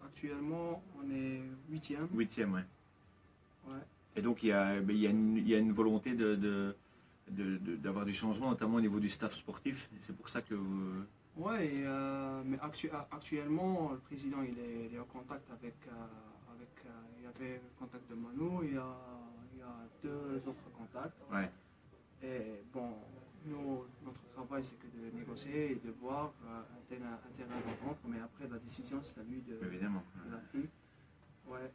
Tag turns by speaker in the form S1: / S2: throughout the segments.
S1: Actuellement, on est 8e.
S2: 8e, ouais.
S1: Ouais.
S2: Et donc il y a une volonté d'avoir du changement, notamment au niveau du staff sportif. Et c'est pour ça que
S1: Ouais, mais actuellement, le président il est en contact avec, il y avait le contact de Manu, il y a deux autres contacts.
S2: ouais.
S1: Et bon, notre travail c'est que de négocier et de voir un terrain d'entente, mais après la décision c'est à lui
S2: Évidemment.
S1: de la prise. Ouais,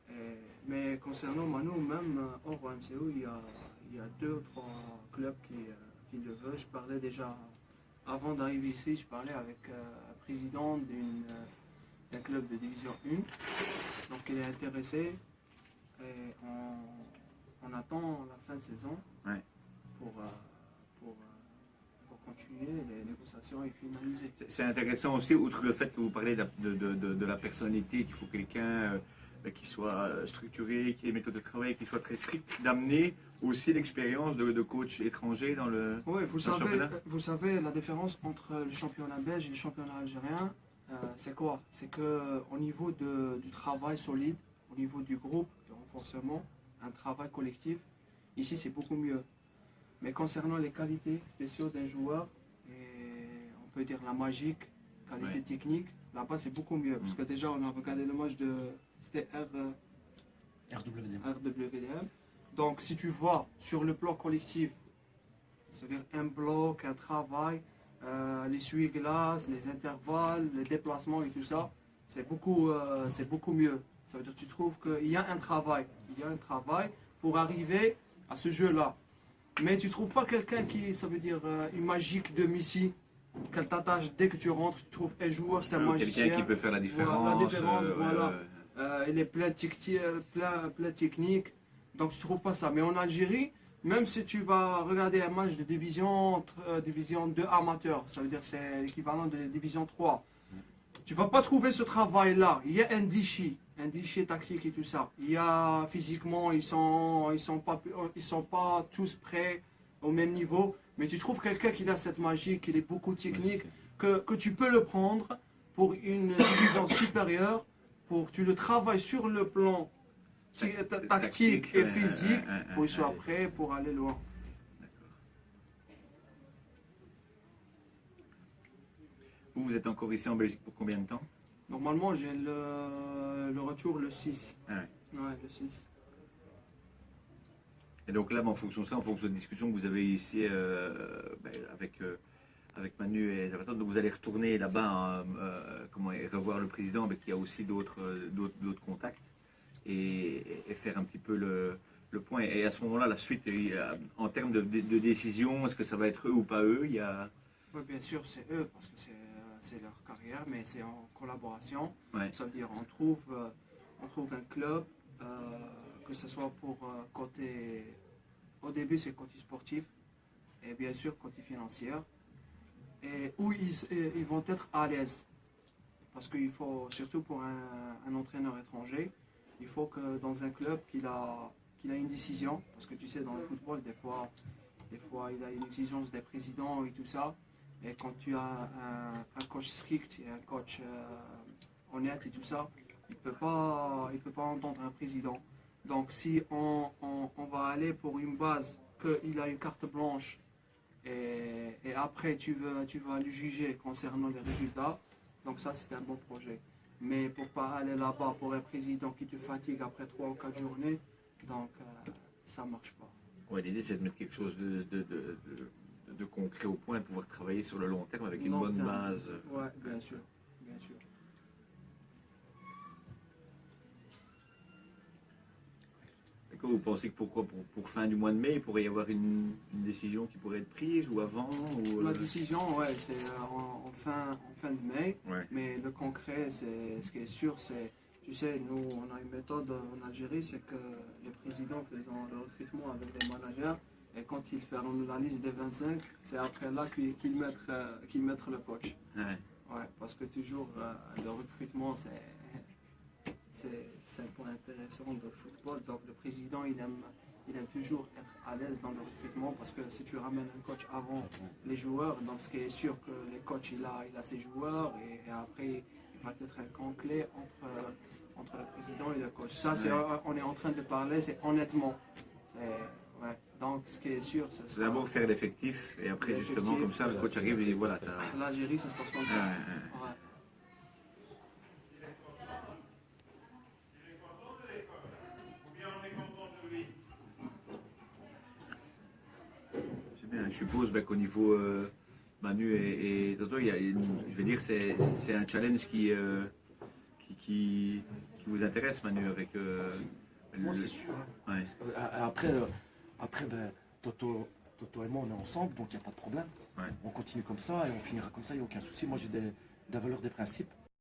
S1: mais concernant Manu, même hors MCO, il y a deux ou trois clubs qui le veulent. Je parlais déjà, avant d'arriver ici, je parlais avec un président d'un club de division 1. Donc il est intéressé et on attend la fin de saison
S2: Ouais.
S1: pour continuer les négociations et finaliser.
S2: C'est intéressant aussi, outre le fait que vous parlez de la personnalité, qu'il faut quelqu'un qui soit structuré, qui ait des méthodes de travail, qui soit très strict, d'amener aussi l'expérience de coach étranger dans le
S1: Oui,
S2: championnat.
S1: vous savez, la différence entre le championnat belge et le championnat algérien, c'est quoi? C'est qu'au niveau du travail solide, au niveau du groupe, du renforcement, un travail collectif, ici c'est beaucoup mieux. Mais concernant les qualités spéciales d'un joueur, et on peut dire la magique, qualité technique, là-bas c'est beaucoup mieux. Parce que déjà on a regardé le match c'était RWDM. Donc si tu vois sur le plan collectif, c'est-à-dire un bloc, un travail, les essuie-glaces, les intervalles, les déplacements et tout ça, c'est beaucoup mieux. Ça veut dire que tu trouves qu'il y a un travail. Il y a un travail pour arriver à ce jeu-là. Mais tu ne trouves pas quelqu'un qui, ça veut dire, une magique de Messi, qu'elle t'attache dès que tu rentres, tu trouves un joueur, c'est un magicien.
S2: Quelqu'un qui peut faire la différence.
S1: Voilà, la différence, voilà. Il est plein technique, donc tu ne trouves pas ça. Mais en Algérie, même si tu vas regarder un match de division 2 amateur, ça veut dire que c'est l'équivalent de division 3, tu ne vas pas trouver ce travail-là. Il y a un déchet tactique et tout ça. Il y a physiquement, ils sont pas tous prêts au même niveau, mais tu trouves quelqu'un qui a cette magie, qui est beaucoup technique, que tu peux le prendre pour une division supérieure, tu le travailles sur le plan tactique et physique, pour qu'il soit prêt pour aller loin.
S2: Vous êtes encore ici en Belgique pour combien de temps?
S1: Normalement, j'ai le retour le 6.
S2: Ah ouais.
S1: Ouais, le 6.
S2: Et donc là, en fonction de ça, en fonction de la discussion que vous avez ici avec Manu et Zavaton, donc vous allez retourner là-bas et revoir le président, mais qu'il y a aussi d'autres contacts et faire un petit peu le point. Et à ce moment-là, la suite, en termes de décision, est-ce que ça va être eux ou pas eux?
S1: Oui, bien sûr, c'est eux, parce que c'est leur carrière, mais c'est en collaboration.
S2: Ouais.
S1: Ça veut dire on trouve un club, que ce soit pour côté, au début c'est côté sportif, et bien sûr côté financier, et où ils vont être à l'aise. Parce qu'il faut, surtout pour un entraîneur étranger, il faut que dans un club qu'il a une décision, parce que tu sais, dans le football, des fois il y a une exigence des présidents et tout ça. Et quand tu as un coach strict et un coach honnête et tout ça, il peut pas entendre un président. Donc si on va aller pour une base qu'il a une carte blanche et après tu vas le juger concernant les résultats, donc ça c'est un bon projet. Mais pour pas aller là-bas pour un président qui te fatigue après 3 ou 4 journées, donc ça marche pas.
S2: Ouais, l'idée c'est de mettre quelque chose de concret au point, de pouvoir travailler sur le long terme avec une bonne base.
S1: Oui, bien sûr, bien sûr.
S2: D'accord, vous pensez que pour fin du mois de mai, il pourrait y avoir une décision qui pourrait être prise ou avant
S1: La décision, ouais, c'est en fin de mai,
S2: ouais.
S1: Mais le concret, ce qui est sûr, c'est, tu sais, nous, on a une méthode en Algérie, c'est que les présidents font le recrutement avec les managers. Et quand ils font la liste des 25, c'est après là qu'ils mettent le coach.
S2: Ouais.
S1: Ouais, parce que toujours, le recrutement, c'est un point intéressant de football. Donc le président, il aime toujours être à l'aise dans le recrutement, parce que si tu ramènes un coach avant les joueurs, donc ce qui est sûr que les coachs, il a ses joueurs, et après, il va être un camp clé entre le président et le coach. Ça, on est en train de parler, c'est honnêtement. Ouais. Donc, ce qui est sûr,
S2: c'est d'abord faire l'effectif et après, justement, comme ça, le coach arrive et dit voilà.
S1: L'Algérie, ça se passe comme ça. Ouais.
S2: C'est bien, je suppose qu'au niveau Manu et Toto, je veux dire, c'est un challenge qui vous intéresse, Manu, avec.
S3: Moi, c'est sûr. Hein.
S2: Ouais.
S3: Après Toto et moi, on est ensemble, donc il n'y a pas de problème.
S2: Ouais.
S3: On continue comme ça et on finira comme ça, il n'y a aucun souci. Moi, j'ai des valeurs, des principes.